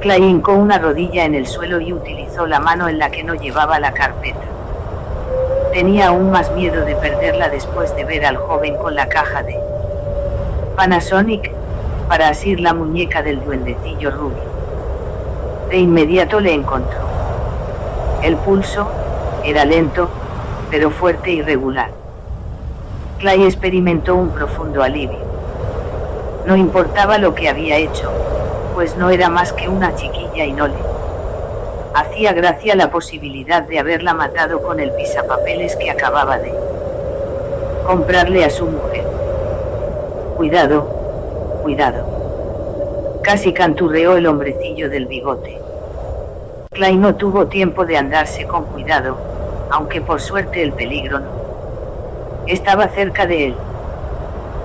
Clay hincó una rodilla en el suelo y utilizó la mano en la que no llevaba la carpeta. Tenía aún más miedo de perderla después de ver al joven con la caja de Panasonic, para asir la muñeca del duendecillo rubio. De inmediato le encontró. El pulso era lento, pero fuerte y regular. Clay experimentó un profundo alivio. No importaba lo que había hecho, pues no era más que una chiquilla y no le hacía gracia la posibilidad de haberla matado con el pisapapeles que acababa de comprarle a su mujer. Cuidado, cuidado. Casi canturreó el hombrecillo del bigote. Clay no tuvo tiempo de andarse con cuidado, aunque por suerte el peligro no estaba cerca de él.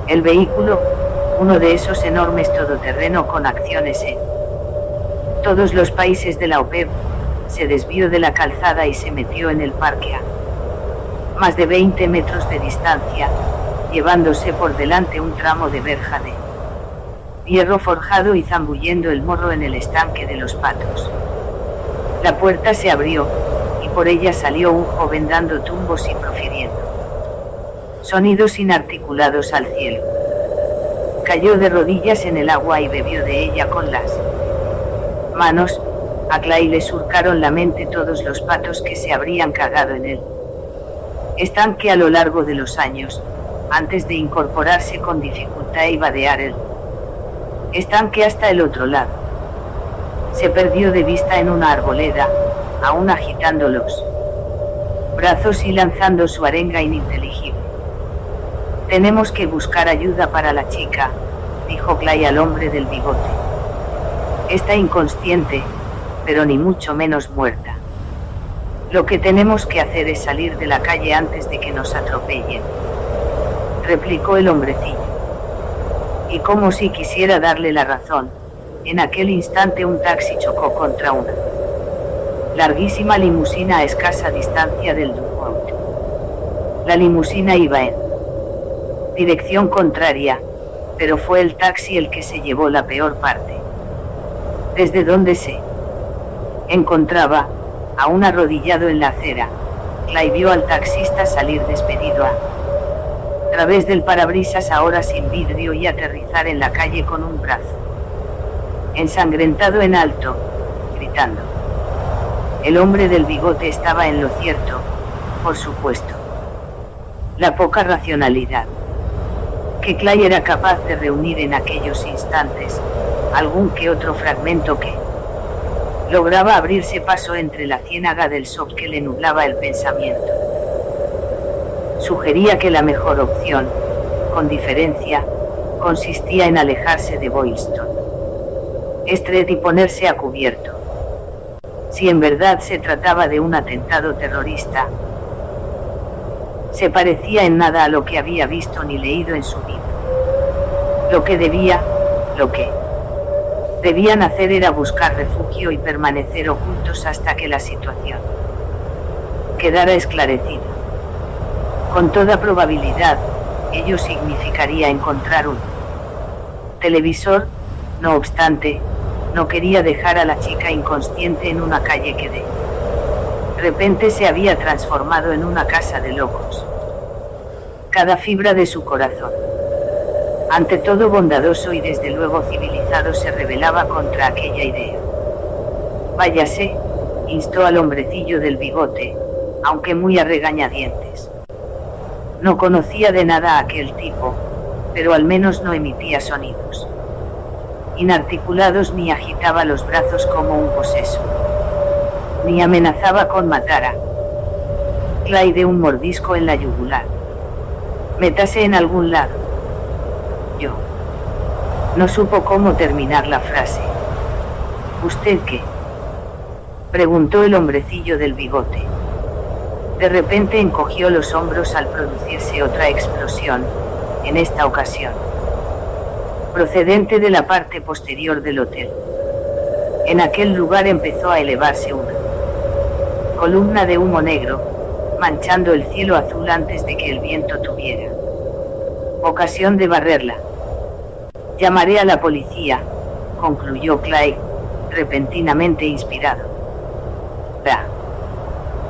El vehículo, uno de esos enormes todoterreno con acciones en todos los países de la OPEP, se desvió de la calzada y se metió en el parque a más de 20 metros de distancia, llevándose por delante un tramo de verja de hierro forjado y zambullendo el morro en el estanque de los patos. La puerta se abrió, y por ella salió un joven dando tumbos y profiriendo sonidos inarticulados al cielo. Cayó de rodillas en el agua y bebió de ella con las manos. A Clay le surcaron la mente todos los patos que se habrían cagado en él estanque a lo largo de los años, antes de incorporarse con dificultad y vadear el estanque hasta el otro lado. Se perdió de vista en una arboleda, aún agitando los brazos y lanzando su arenga ininteligible. Tenemos que buscar ayuda para la chica, dijo Clay al hombre del bigote. Está inconsciente, pero ni mucho menos muerta. Lo que tenemos que hacer es salir de la calle antes de que nos atropellen, replicó el hombrecillo. Y como si quisiera darle la razón, en aquel instante un taxi chocó contra una larguísima limusina a escasa distancia del Dugout. La limusina iba en dirección contraria, pero fue el taxi el que se llevó la peor parte. Desde donde se encontraba, aún arrodillado en la acera, Clay vio al taxista salir despedido a través del parabrisas ahora sin vidrio y aterrizar en la calle con un brazo ensangrentado en alto, gritando. El hombre del bigote estaba en lo cierto, por supuesto. La poca racionalidad que Clay era capaz de reunir en aquellos instantes, algún que otro fragmento que lograba abrirse paso entre la ciénaga del shock que le nublaba el pensamiento. Sugería que la mejor opción, con diferencia, consistía en alejarse de Boylston Street y ponerse a cubierto. Si en verdad se trataba de un atentado terrorista, se parecía en nada a lo que había visto ni leído en su vida. Lo que debían hacer era buscar refugio y permanecer ocultos hasta que la situación quedara esclarecida. Con toda probabilidad, ello significaría encontrar un televisor. No obstante, no quería dejar a la chica inconsciente en una calle que de repente se había transformado en una casa de locos. Cada fibra de su corazón, ante todo bondadoso y desde luego civilizado, se rebelaba contra aquella idea. Váyase, instó al hombrecillo del bigote, aunque muy a regañadientes. No conocía de nada a aquel tipo, pero al menos no emitía sonidos inarticulados ni agitaba los brazos como un poseso, ni amenazaba con matar a Clay de un mordisco en la yugular. Métase en algún lado. Yo no supo cómo terminar la frase. ¿Usted qué?, preguntó el hombrecillo del bigote. De repente encogió los hombros al producirse otra explosión, en esta ocasión procedente de la parte posterior del hotel. En aquel lugar empezó a elevarse una columna de humo negro, manchando el cielo azul antes de que el viento tuviera ocasión de barrerla. Llamaré a la policía, concluyó Clay, repentinamente inspirado. La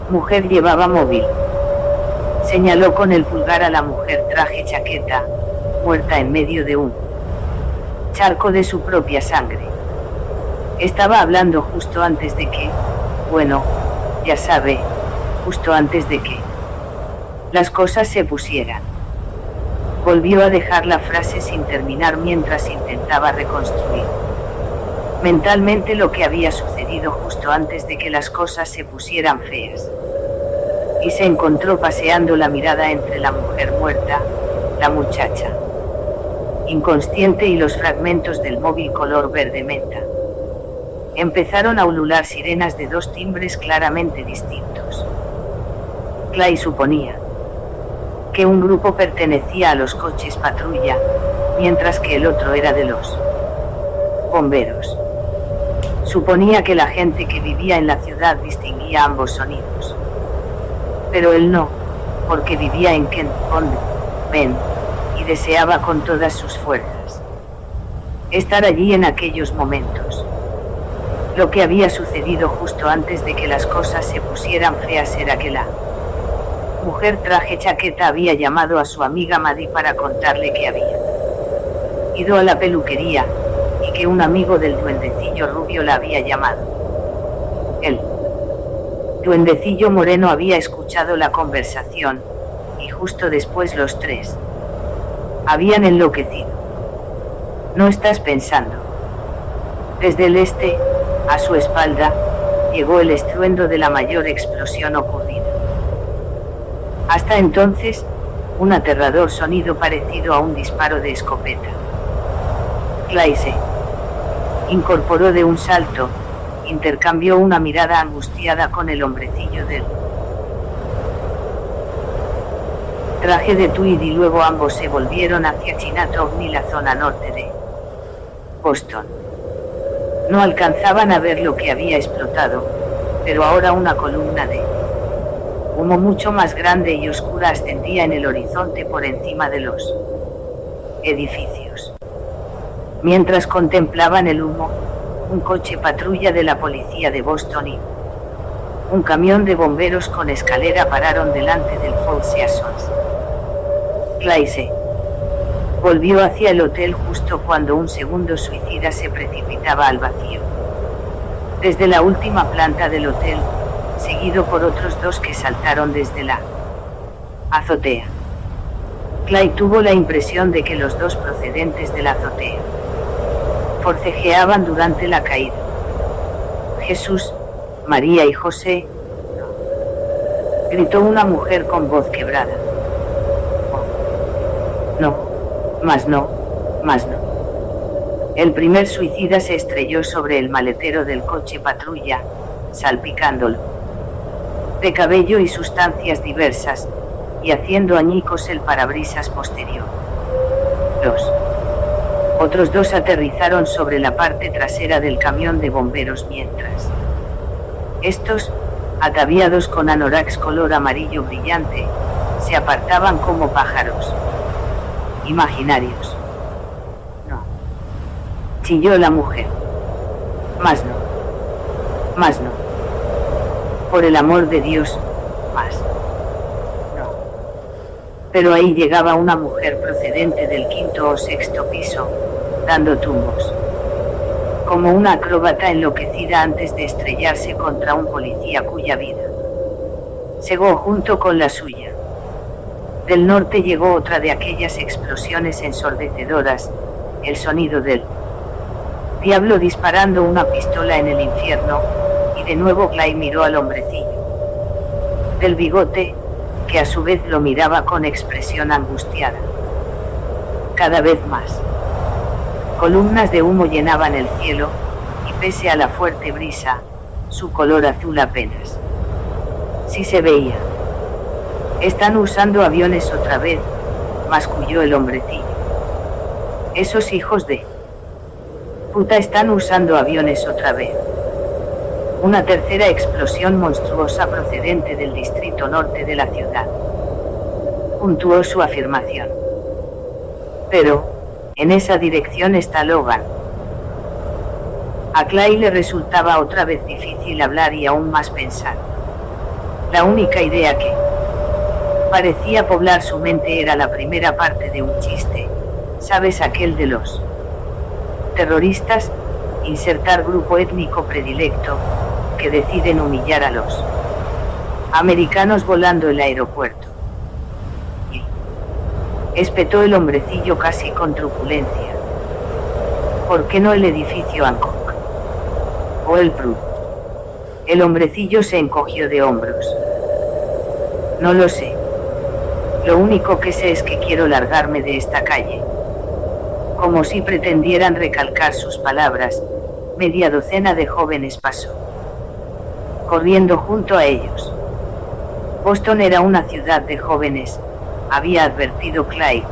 mujer llevaba móvil. Señaló con el pulgar a la mujer traje chaqueta, muerta en medio de un charco de su propia sangre. Estaba hablando justo antes de que, bueno, ya sabe, justo antes de que las cosas se pusieran. Volvió a dejar la frase sin terminar mientras intentaba reconstruir mentalmente lo que había sucedido justo antes de que las cosas se pusieran feas. Y se encontró paseando la mirada entre la mujer muerta, la muchacha inconsciente y los fragmentos del móvil color verde menta. Empezaron a ulular sirenas de dos timbres claramente distintos. Clay suponía que un grupo pertenecía a los coches patrulla, mientras que el otro era de los bomberos. Suponía que la gente que vivía en la ciudad distinguía ambos sonidos. Pero él no, porque vivía en Kent on Men, y deseaba con todas sus fuerzas estar allí en aquellos momentos. Lo que había sucedido justo antes de que las cosas se pusieran feas era que la mujer traje chaqueta había llamado a su amiga Maddie para contarle que había ido a la peluquería, y que un amigo del duendecillo rubio la había llamado. El duendecillo moreno había escuchado la conversación, y justo después los tres habían enloquecido. No estás pensando. Desde el este, a su espalda, llegó el estruendo de la mayor explosión ocurrida. Hasta entonces, un aterrador sonido parecido a un disparo de escopeta. Clay se incorporó de un salto, intercambió una mirada angustiada con el hombrecillo del traje de tweed y luego ambos se volvieron hacia Chinatown y la zona norte de Boston. No alcanzaban a ver lo que había explotado, pero ahora una columna de humo mucho más grande y oscura ascendía en el horizonte por encima de los edificios. Mientras contemplaban el humo, un coche patrulla de la policía de Boston y un camión de bomberos con escalera pararon delante del Four Seasons. Clay se volvió hacia el hotel justo cuando un segundo suicida se precipitaba al vacío desde la última planta del hotel, seguido por otros dos que saltaron desde la azotea. Clay tuvo la impresión de que los dos procedentes de la azotea forcejeaban durante la caída. Jesús, María y José, gritó una mujer con voz quebrada. No, más no, más no. El primer suicida se estrelló sobre el maletero del coche patrulla, salpicándolo de cabello y sustancias diversas, y haciendo añicos el parabrisas posterior. Los otros dos aterrizaron sobre la parte trasera del camión de bomberos mientras estos, ataviados con anoraks color amarillo brillante, se apartaban como pájaros imaginarios. No. Chilló la mujer. Más no. Más no. Por el amor de Dios, más. No. Pero ahí llegaba una mujer procedente del quinto o sexto piso, dando tumbos. Como una acróbata enloquecida antes de estrellarse contra un policía cuya vida cegó junto con la suya. Del norte llegó otra de aquellas explosiones ensordecedoras, el sonido del diablo disparando una pistola en el infierno, y de nuevo Clay miró al hombrecillo del bigote, que a su vez lo miraba con expresión angustiada. Cada vez más. Columnas de humo llenaban el cielo, y pese a la fuerte brisa, su color azul apenas sí se veía. Están usando aviones otra vez, masculló el hombrecillo. Esos hijos de puta están usando aviones otra vez. Una tercera explosión monstruosa procedente del distrito norte de la ciudad puntuó su afirmación. Pero, en esa dirección está Logan. A Clay le resultaba otra vez difícil hablar y aún más pensar. La única idea que parecía poblar su mente era la primera parte de un chiste, ¿sabes? Aquel de los terroristas, insertar grupo étnico predilecto, que deciden humillar a los americanos volando el aeropuerto. Y espetó el hombrecillo casi con truculencia. ¿Por qué no el edificio Hancock? ¿O el Prud? El hombrecillo se encogió de hombros. No lo sé. Lo único que sé es que quiero largarme de esta calle. Como si pretendieran recalcar sus palabras, media docena de jóvenes pasó corriendo junto a ellos. Boston era una ciudad de jóvenes, había advertido Clay,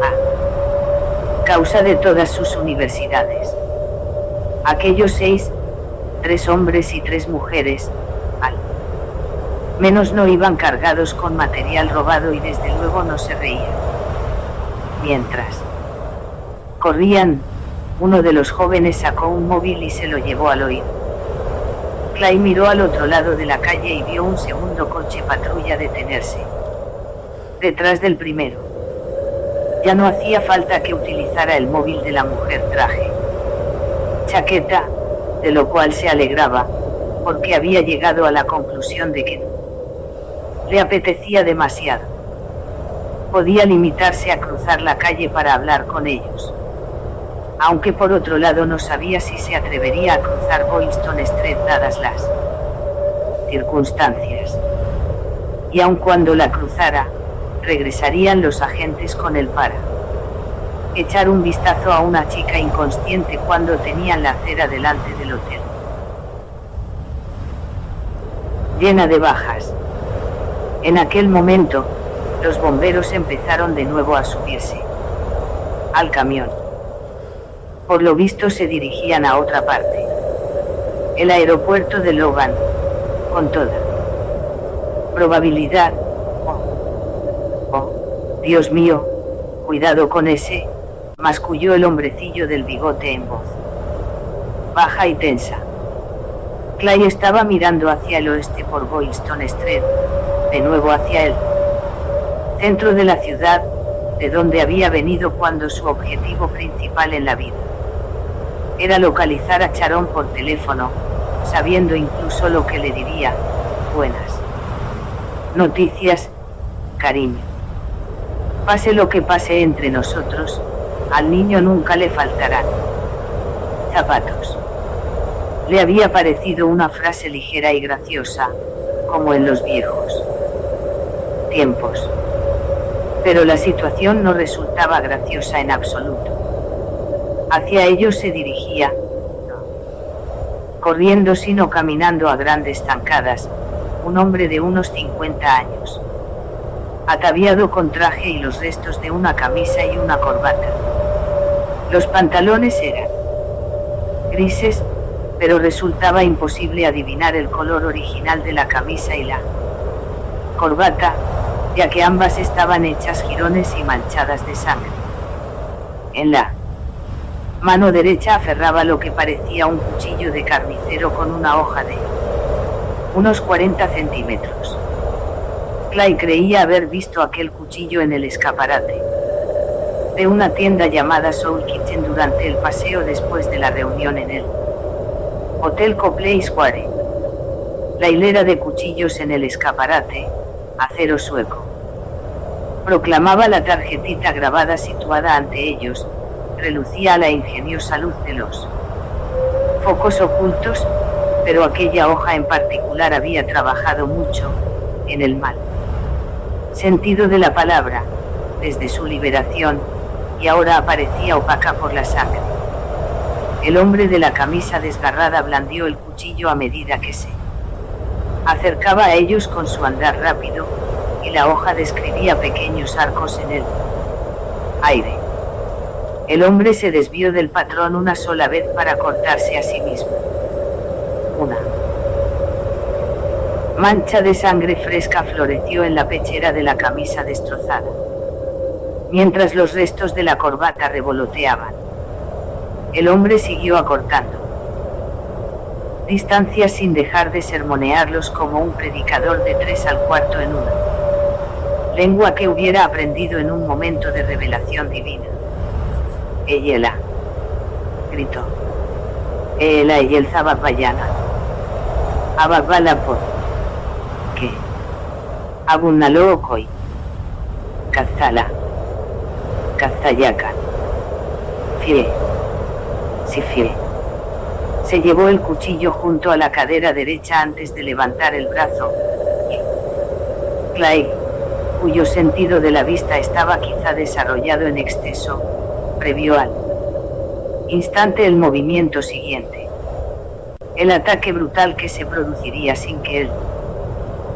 a causa de todas sus universidades. Aquellos 6, 3 hombres y 3 mujeres, al menos no iban cargados con material robado y desde luego no se reían. Mientras corrían, uno de los jóvenes sacó un móvil y se lo llevó al oído. Clay miró al otro lado de la calle y vio un segundo coche patrulla detenerse detrás del primero. Ya no hacía falta que utilizara el móvil de la mujer traje chaqueta, de lo cual se alegraba, porque había llegado a la conclusión de que no le apetecía demasiado. Podía limitarse a cruzar la calle para hablar con ellos. Aunque por otro lado no sabía si se atrevería a cruzar Boylston Street dadas las circunstancias. Y aun cuando la cruzara, regresarían los agentes con él para echar un vistazo a una chica inconsciente cuando tenían la acera delante del hotel, llena de bajas. En aquel momento, los bomberos empezaron de nuevo a subirse al camión. Por lo visto se dirigían a otra parte. El aeropuerto de Logan, con toda probabilidad. Oh, Dios mío, cuidado con ese, masculló el hombrecillo del bigote en voz baja y tensa. Clay estaba mirando hacia el oeste por Boylston Street, de nuevo hacia el centro de la ciudad, de donde había venido cuando su objetivo principal en la vida era localizar a Sharon por teléfono, sabiendo incluso lo que le diría. Buenas noticias, cariño. Pase lo que pase entre nosotros, al niño nunca le faltarán zapatos. Le había parecido una frase ligera y graciosa, como en los viejos tiempos. Pero la situación no resultaba graciosa en absoluto. Hacia ellos se dirigía, no corriendo sino caminando a grandes zancadas, un hombre de unos 50 años, ataviado con traje y los restos de una camisa y una corbata. Los pantalones eran grises, pero resultaba imposible adivinar el color original de la camisa y la corbata, ya que ambas estaban hechas jirones y manchadas de sangre. En la mano derecha aferraba lo que parecía un cuchillo de carnicero con una hoja de unos 40 centímetros. Clay creía haber visto aquel cuchillo en el escaparate de una tienda llamada Soul Kitchen durante el paseo después de la reunión en el Hotel Copley Square. La hilera de cuchillos en el escaparate, acero sueco, proclamaba la tarjetita grabada situada ante ellos, relucía a la ingeniosa luz de los focos ocultos, pero aquella hoja en particular había trabajado mucho, en el mal sentido de la palabra, desde su liberación, y ahora aparecía opaca por la sangre. El hombre de la camisa desgarrada blandió el cuchillo a medida que se acercaba a ellos con su andar rápido, y la hoja describía pequeños arcos en el aire. El hombre se desvió del patrón una sola vez para cortarse a sí mismo. Una mancha de sangre fresca floreció en la pechera de la camisa destrozada, mientras los restos de la corbata revoloteaban. El hombre siguió acortando distancias sin dejar de sermonearlos como un predicador de 3 al cuarto en una lengua que hubiera aprendido en un momento de revelación divina. Eyela, gritó. Eyela y el Zabapayana. Ababala por. ¿Qué? Abunaloocoy. Kazala. Kazayakan. Fie. Si fie. Se llevó el cuchillo junto a la cadera derecha antes de levantar el brazo. Y Clay, cuyo sentido de la vista estaba quizá desarrollado en exceso, previó al instante el movimiento siguiente. El ataque brutal que se produciría sin que el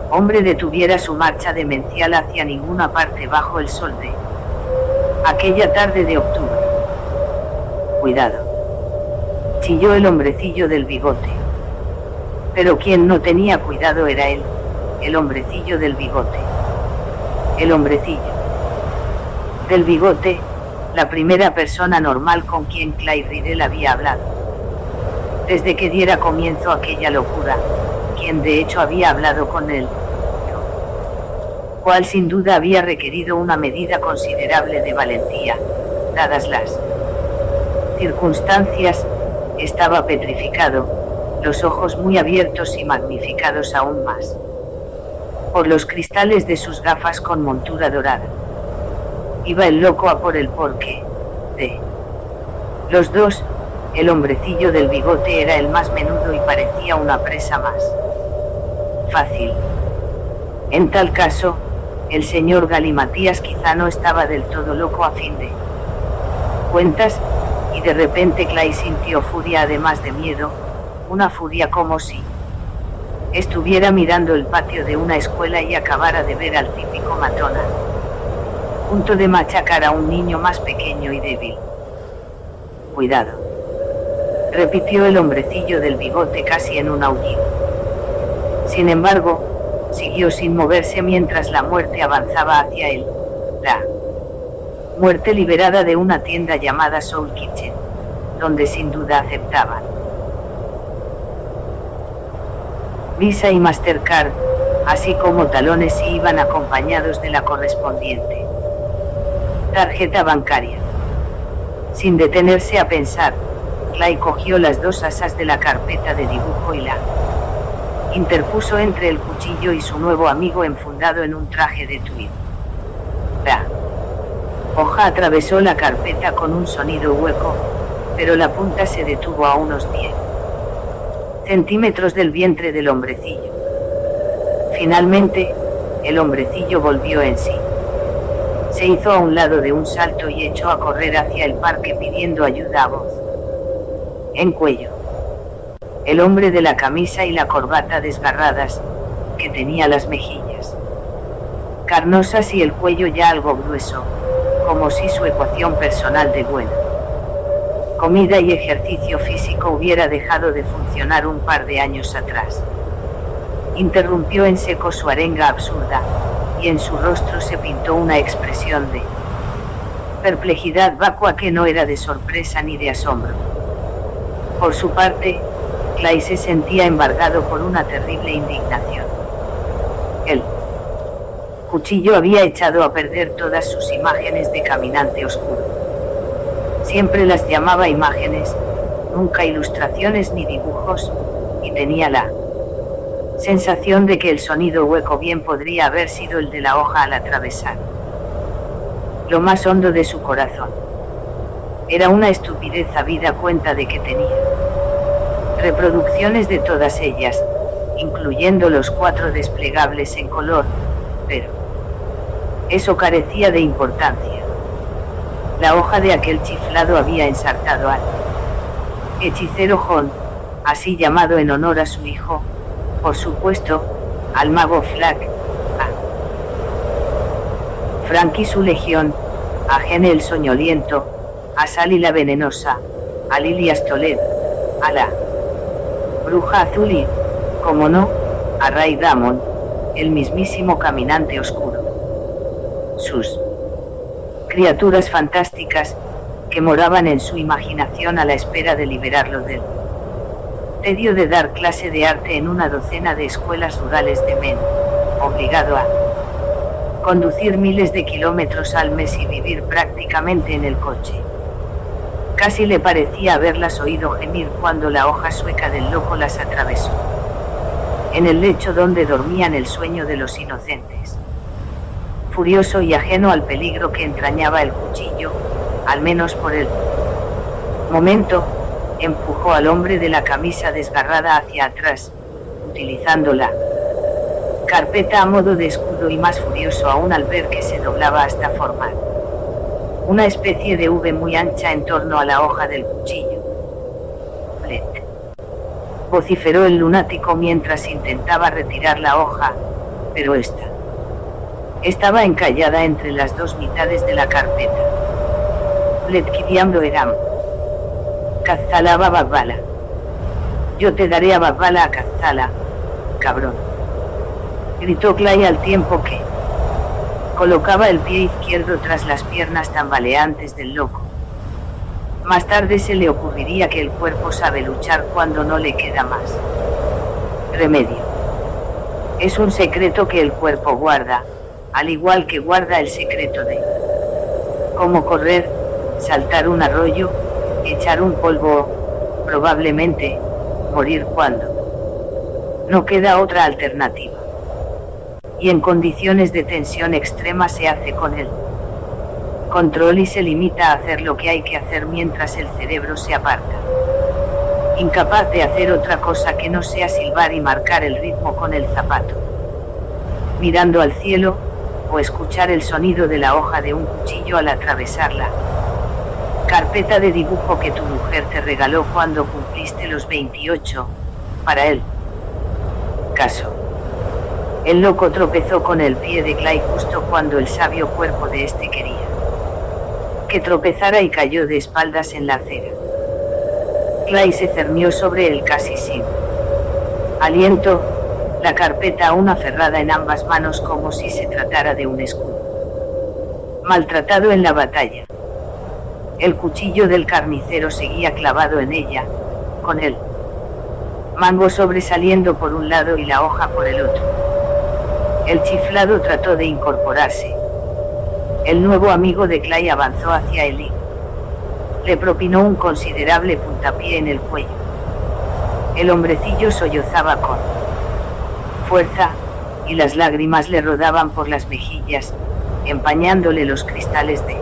hombre detuviera su marcha demencial hacia ninguna parte bajo el sol de aquella tarde de octubre. Cuidado, chilló el hombrecillo del bigote. Pero quien no tenía cuidado era él, el hombrecillo del bigote. El hombrecillo del bigote, la primera persona normal con quien Clay Riddle había hablado desde que diera comienzo a aquella locura, quien de hecho había hablado con él, cual sin duda había requerido una medida considerable de valentía, dadas las circunstancias. Estaba petrificado, los ojos muy abiertos y magnificados aún más por los cristales de sus gafas con montura dorada. Iba el loco a por el porqué de los dos. El hombrecillo del bigote era el más menudo y parecía una presa más fácil. En tal caso, el señor Galimatías quizá no estaba del todo loco a fin de cuentas, y de repente Clay sintió furia además de miedo, una furia como si estuviera mirando el patio de una escuela y acabara de ver al típico matón a punto de machacar a un niño más pequeño y débil. Cuidado, repitió el hombrecillo del bigote casi en un aullido. Sin embargo, siguió sin moverse mientras la muerte avanzaba hacia él, la muerte liberada de una tienda llamada Soul Kitchen, donde sin duda aceptaban Visa y Mastercard, así como talones si iban acompañados de la correspondiente tarjeta bancaria. Sin detenerse a pensar, Clay cogió las 2 asas de la carpeta de dibujo y la interpuso entre el cuchillo y su nuevo amigo enfundado en un traje de tweed. La hoja atravesó la carpeta con un sonido hueco, pero la punta se detuvo a unos 10 centímetros del vientre del hombrecillo. Finalmente, el hombrecillo volvió en sí. Se hizo a un lado de un salto y echó a correr hacia el parque pidiendo ayuda a voz en cuello. El hombre de la camisa y la corbata desgarradas, que tenía las mejillas carnosas y el cuello ya algo grueso, como si su ecuación personal de buena comida y ejercicio físico hubiera dejado de funcionar un par de años atrás. Interrumpió en seco su arenga absurda, y en su rostro se pintó una expresión de perplejidad vacua que no era de sorpresa ni de asombro. Por su parte, Clay se sentía embargado por una terrible indignación. El cuchillo había echado a perder todas sus imágenes de caminante oscuro. Siempre las llamaba imágenes, nunca ilustraciones ni dibujos, y tenía la sensación de que el sonido hueco bien podría haber sido el de la hoja al atravesar lo más hondo de su corazón. Era una estupidez habida cuenta de que tenía reproducciones de todas ellas, incluyendo los 4 desplegables en color, pero eso carecía de importancia. La hoja de aquel chiflado había ensartado al hechicero John, así llamado en honor a su hijo, por supuesto, al mago Flack, a Frank y su legión, a Gene el soñoliento, a Sally la venenosa, a Lily Astolet, a la bruja azul y, como no, a Ray Damon, el mismísimo caminante oscuro. Sus criaturas fantásticas, que moraban en su imaginación a la espera de liberarlo del tedio de dar clase de arte en una docena de escuelas rurales de Maine, obligado a conducir miles de kilómetros al mes y vivir prácticamente en el coche. Casi le parecía haberlas oído gemir cuando la hoja sueca del loco las atravesó. En el lecho donde dormían el sueño de los inocentes. Furioso y ajeno al peligro que entrañaba el cuchillo, al menos por el momento, empujó al hombre de la camisa desgarrada hacia atrás, utilizando la carpeta a modo de escudo y más furioso aún al ver que se doblaba hasta formar una especie de V muy ancha en torno a la hoja del cuchillo. Blet, vociferó el lunático mientras intentaba retirar la hoja, pero esta estaba encallada entre las dos mitades de la carpeta. Blet Kidiamdo Eram. Kazala Babbala. Yo te daré a Babbala a Kazala, cabrón. Gritó Clay al tiempo que colocaba el pie izquierdo tras las piernas tambaleantes del loco. Más tarde se le ocurriría que el cuerpo sabe luchar cuando no le queda más remedio. Es un secreto que el cuerpo guarda, al igual que guarda el secreto de cómo correr, saltar un arroyo, echar un polvo o, probablemente, morir cuando no queda otra alternativa. Y en condiciones de tensión extrema se hace con el control y se limita a hacer lo que hay que hacer mientras el cerebro se aparta. Incapaz de hacer otra cosa que no sea silbar y marcar el ritmo con el zapato. Mirando al cielo, o escuchar el sonido de la hoja de un cuchillo al atravesarla. Carpeta de dibujo que tu mujer te regaló cuando cumpliste los 28, para él. Caso. El loco tropezó con el pie de Clay justo cuando el sabio cuerpo de este quería que tropezara y cayó de espaldas en la acera. Clay se cernió sobre él casi sin aliento, la carpeta aún aferrada en ambas manos como si se tratara de un escudo. Maltratado en la batalla. El cuchillo del carnicero seguía clavado en ella, con el mango sobresaliendo por un lado y la hoja por el otro. El chiflado trató de incorporarse. El nuevo amigo de Clay avanzó hacia él y le propinó un considerable puntapié en el cuello. El hombrecillo sollozaba con fuerza, y las lágrimas le rodaban por las mejillas, empañándole los cristales de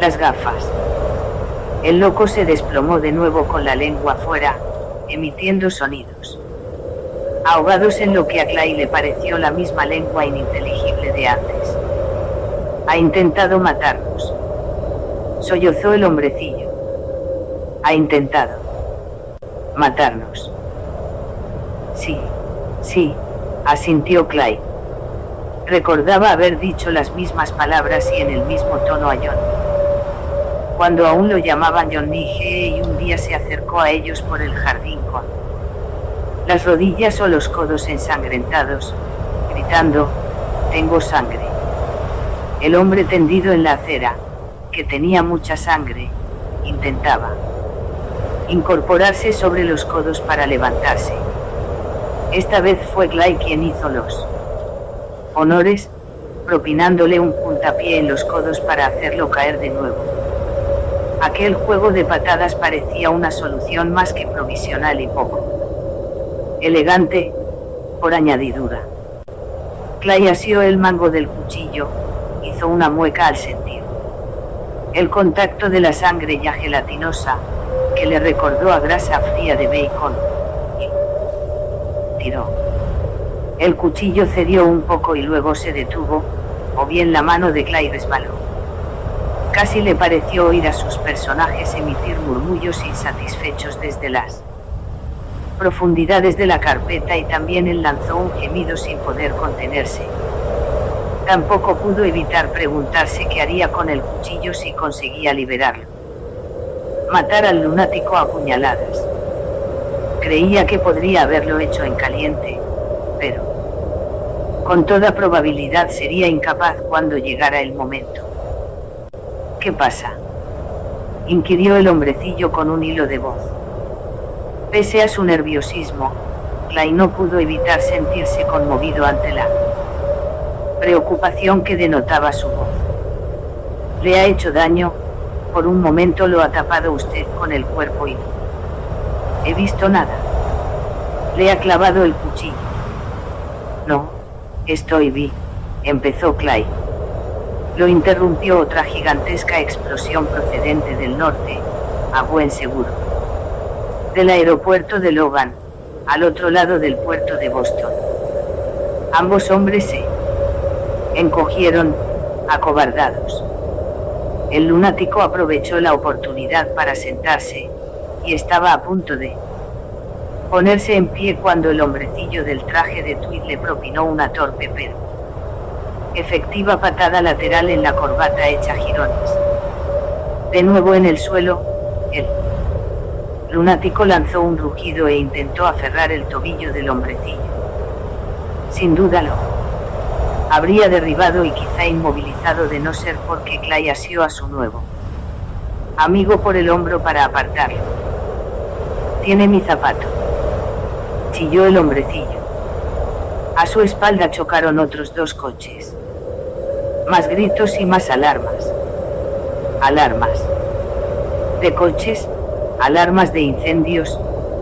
las gafas. El loco se desplomó de nuevo con la lengua fuera, emitiendo sonidos ahogados en lo que a Clay le pareció la misma lengua ininteligible de antes. Ha intentado matarnos. Sollozó el hombrecillo. Ha intentado matarnos. Sí, asintió Clay. Recordaba haber dicho las mismas palabras y en el mismo tono a John. Cuando aún lo llamaban Johnny G. y un día se acercó a ellos por el jardín con las rodillas o los codos ensangrentados, gritando, «Tengo sangre». El hombre tendido en la acera, que tenía mucha sangre, intentaba incorporarse sobre los codos para levantarse. Esta vez fue Clay quien hizo los honores, propinándole un puntapié en los codos para hacerlo caer de nuevo. Aquel juego de patadas parecía una solución más que provisional y poco elegante, por añadidura. Clay asió el mango del cuchillo, hizo una mueca al sentir el contacto de la sangre ya gelatinosa, que le recordó a grasa fría de bacon, y tiró. El cuchillo cedió un poco y luego se detuvo, o bien la mano de Clay resbaló. Casi le pareció oír a sus personajes emitir murmullos insatisfechos desde las profundidades de la carpeta y también él lanzó un gemido sin poder contenerse. Tampoco pudo evitar preguntarse qué haría con el cuchillo si conseguía liberarlo. Matar al lunático a puñaladas. Creía que podría haberlo hecho en caliente, pero con toda probabilidad sería incapaz cuando llegara el momento. ¿Qué pasa?, inquirió el hombrecillo con un hilo de voz. Pese a su nerviosismo, Clay no pudo evitar sentirse conmovido ante la preocupación que denotaba su voz. ¿Le ha hecho daño? Por un momento lo ha tapado usted con el cuerpo y no he visto nada. ¿Le ha clavado el cuchillo? No, estoy bien, empezó Clay. Lo interrumpió otra gigantesca explosión procedente del norte, a buen seguro. Del aeropuerto de Logan, al otro lado del puerto de Boston. Ambos hombres se encogieron, acobardados. El lunático aprovechó la oportunidad para sentarse, y estaba a punto de ponerse en pie cuando el hombrecillo del traje de tweed le propinó una torpe pero efectiva patada lateral en la corbata hecha jirones. De nuevo en el suelo, el lunático lanzó un rugido e intentó aferrar el tobillo del hombrecillo. Sin duda lo habría derribado y quizá inmovilizado de no ser porque Clay asió a su nuevo amigo por el hombro para apartarlo. «Tiene mi zapato», chilló el hombrecillo. A su espalda chocaron otros dos coches. Más gritos y más alarmas. Alarmas de coches, alarmas de incendios,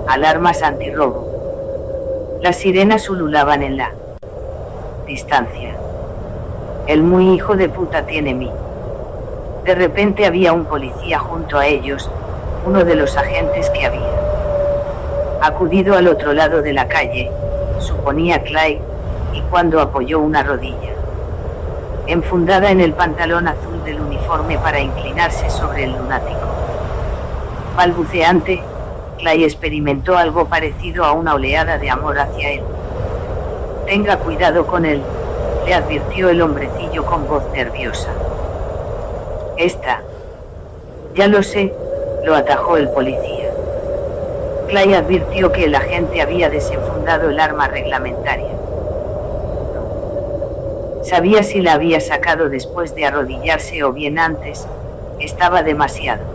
alarmas antirrobo. Las sirenas ululaban en la distancia. El muy hijo de puta tiene mí. De repente había un policía junto a ellos, uno de los agentes que había acudido al otro lado de la calle, suponía Clay, y cuando apoyó una rodilla enfundada en el pantalón azul del uniforme para inclinarse sobre el lunático balbuceante, Clay experimentó algo parecido a una oleada de amor hacia él. «Tenga cuidado con él», le advirtió el hombrecillo con voz nerviosa. «Ya lo sé», lo atajó el policía. Clay advirtió que el agente había desenfundado el arma reglamentaria. Sabía si la había sacado después de arrodillarse o bien antes, estaba demasiado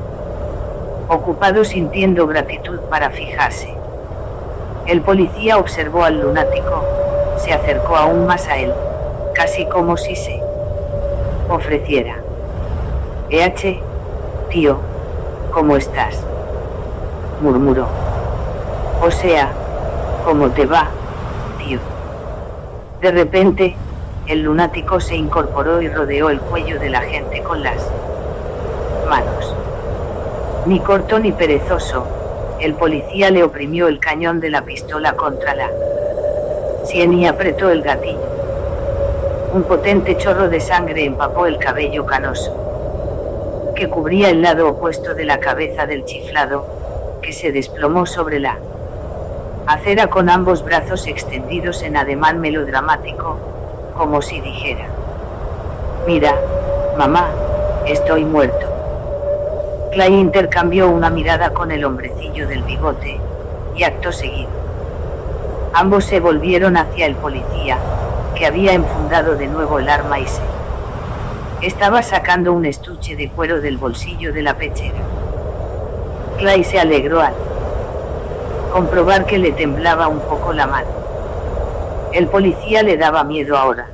ocupado sintiendo gratitud para fijarse. El policía observó al lunático, se acercó aún más a él, casi como si se ofreciera. Tío, ¿cómo estás?», murmuró. «O sea, ¿cómo te va, tío?». De repente, el lunático se incorporó y rodeó el cuello del agente con las manos. Ni corto ni perezoso, el policía le oprimió el cañón de la pistola contra la sien y apretó el gatillo. Un potente chorro de sangre empapó el cabello canoso que cubría el lado opuesto de la cabeza del chiflado, que se desplomó sobre la acera con ambos brazos extendidos en ademán melodramático, como si dijera: «Mira, mamá, estoy muerto». Clay intercambió una mirada con el hombrecillo del bigote, y acto seguido ambos se volvieron hacia el policía, que había enfundado de nuevo el arma y se estaba sacando un estuche de cuero del bolsillo de la pechera. Clay se alegró al comprobar que le temblaba un poco la mano. El policía le daba miedo ahora,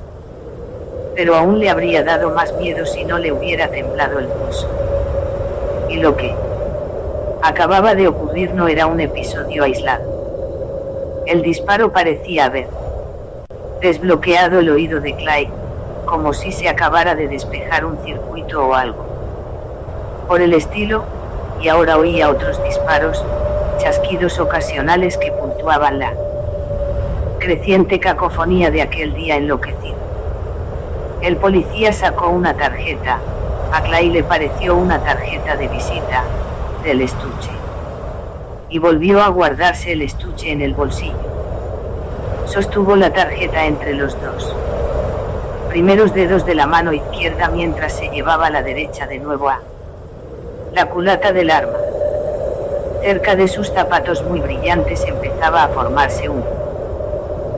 pero aún le habría dado más miedo si no le hubiera temblado el pulso. Y lo que acababa de ocurrir no era un episodio aislado. El disparo parecía haber desbloqueado el oído de Clay, como si se acabara de despejar un circuito o algo por el estilo, y ahora oía otros disparos, chasquidos ocasionales que puntuaban la creciente cacofonía de aquel día enloquecido. El policía sacó una tarjeta, a Clay le pareció una tarjeta de visita, del estuche, y volvió a guardarse el estuche en el bolsillo. Sostuvo la tarjeta entre los dos primeros dedos de la mano izquierda mientras se llevaba la derecha de nuevo a la culata del arma. Cerca de sus zapatos muy brillantes empezaba a formarse un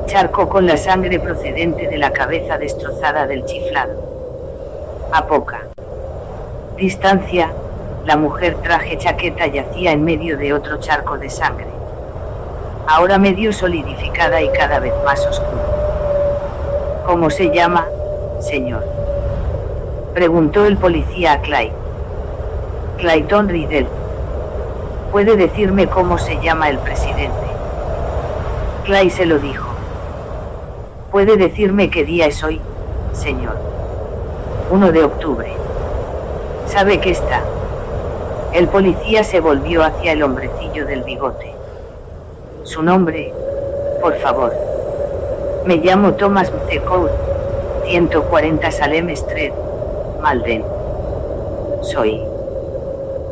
charco con la sangre procedente de la cabeza destrozada del chiflado. A poca distancia, la mujer traje chaqueta yacía en medio de otro charco de sangre. ahora medio solidificada y cada vez más oscuro. ¿Cómo se llama, señor?, preguntó el policía a Clyde. Clayton Riddle. ¿Puede decirme cómo se llama el presidente? Clyde se lo dijo. ¿Puede decirme qué día es hoy, señor? 1 de octubre. ¿Sabe qué está? El policía se volvió hacia el hombrecillo del bigote. Su nombre, por favor. Me llamo Thomas McCord, 140 Salem Street, Malden. Soy.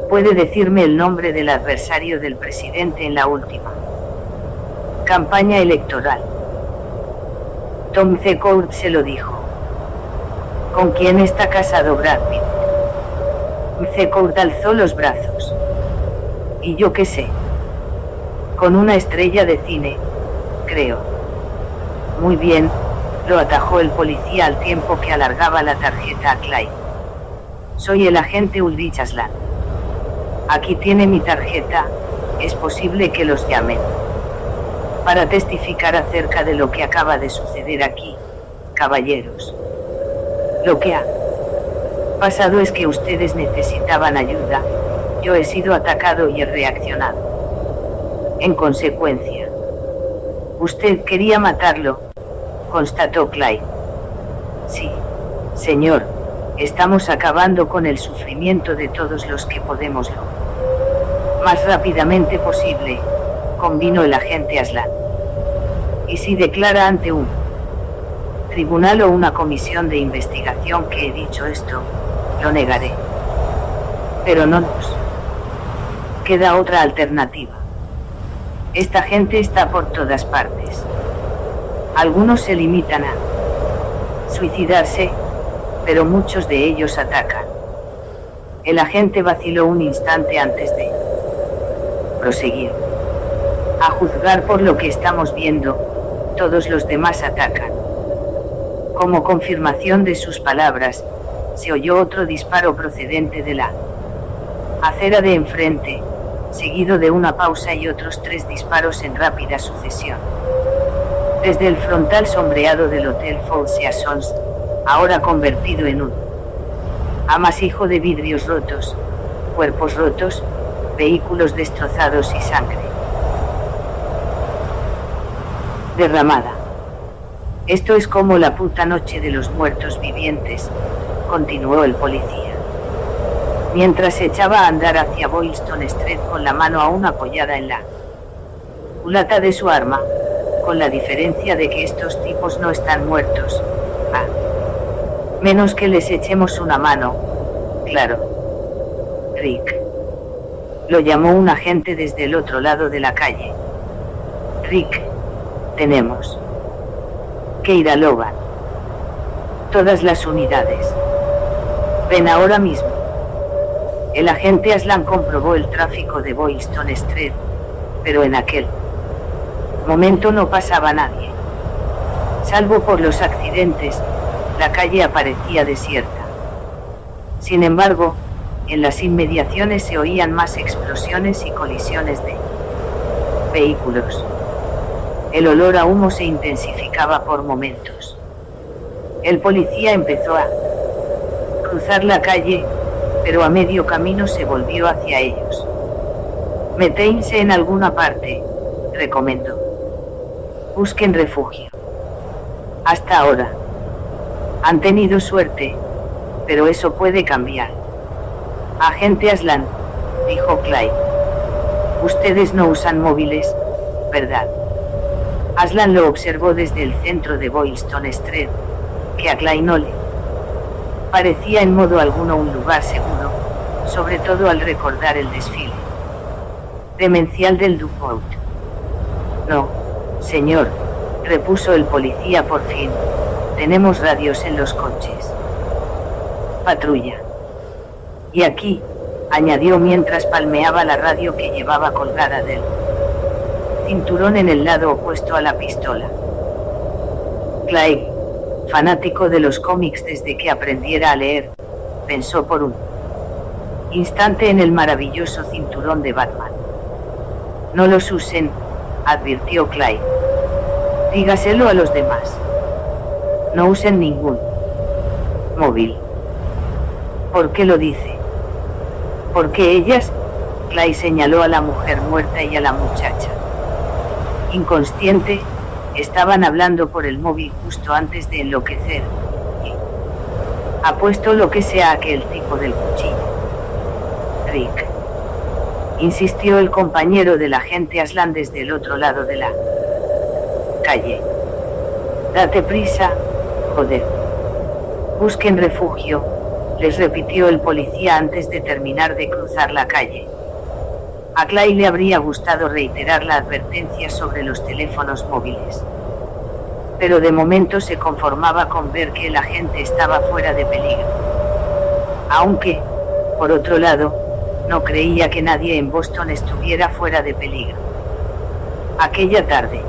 ¿Puede decirme el nombre del adversario del presidente en la última campaña electoral? Tom McCord se lo dijo. ¿Con quién está casado Brad Pitt? McCord alzó los brazos. ¿Y yo qué sé? Con una estrella de cine, creo. Muy bien, lo atajó el policía al tiempo que alargaba la tarjeta a Clyde. Soy el agente Ulrich Aslan. Aquí tiene mi tarjeta, es posible que los llamen para testificar acerca de lo que acaba de suceder aquí, caballeros. Lo que ha pasado es que ustedes necesitaban ayuda, yo he sido atacado y he reaccionado. En consecuencia, usted quería matarlo, constató Clyde. Sí, señor, estamos acabando con el sufrimiento de todos los que podemos lo más rápidamente posible, convino el agente Aslan. Y si declara ante un tribunal o una comisión de investigación que he dicho esto, lo negaré. Pero no nos queda otra alternativa. Esta gente está por todas partes. Algunos se limitan a suicidarse, pero muchos de ellos atacan. El agente vaciló un instante antes de proseguir. A juzgar por lo que estamos viendo, todos los demás atacan. Como confirmación de sus palabras, se oyó otro disparo procedente de la acera de enfrente, seguido de una pausa y otros 3 disparos en rápida sucesión. Desde el frontal sombreado del Hotel Four Seasons, ahora convertido en un amasijo de vidrios rotos, cuerpos rotos, vehículos destrozados y sangre derramada. Esto es como la puta noche de los muertos vivientes, continuó el policía, mientras echaba a andar hacia Boylston Street con la mano aún apoyada en la culata de su arma, con la diferencia de que estos tipos no están muertos, a menos que les echemos una mano, claro. Rick. Lo llamó un agente desde el otro lado de la calle. Rick. Tenemos que ir a Logan. Todas las unidades. Ven ahora mismo. El agente Aslan comprobó el tráfico de Boylston Street, pero en aquel momento no pasaba nadie. Salvo por los accidentes, la calle aparecía desierta. Sin embargo, en las inmediaciones se oían más explosiones y colisiones de vehículos. El olor a humo se intensificaba por momentos. El policía empezó a cruzar la calle, pero a medio camino se volvió hacia ellos. Metéinse en alguna parte, recomendó. Busquen refugio. Hasta ahora han tenido suerte, pero eso puede cambiar. Agente Aslan, dijo Clyde. Ustedes no usan móviles, ¿verdad? Aslan lo observó desde el centro de Boylston Street, que a Clyde no le parecía en modo alguno un lugar seguro, sobre todo al recordar el desfile demencial del Dupont. No, señor, repuso el policía por fin, tenemos radios en los coches. Patrulla. Y aquí, añadió mientras palmeaba la radio que llevaba colgada del cinturón en el lado opuesto a la pistola. Clyde, fanático de los cómics desde que aprendiera a leer, pensó por un instante en el maravilloso cinturón de Batman. No los usen, advirtió Clyde. Dígaselo a los demás. No usen ningún móvil. ¿Por qué lo dice? Porque ellas, Clyde señaló a la mujer muerta y a la muchacha inconsciente, estaban hablando por el móvil justo antes de enloquecer. Y apuesto lo que sea aquel tipo del cuchillo. Rick, insistió el compañero del agente Aslan desde el otro lado de la calle. Date prisa, joder. Busquen refugio, les repitió el policía antes de terminar de cruzar la calle. A Clyde le habría gustado reiterar la advertencia sobre los teléfonos móviles. Pero de momento se conformaba con ver que el agente estaba fuera de peligro. Aunque, por otro lado, no creía que nadie en Boston estuviera fuera de peligro. Aquella tarde,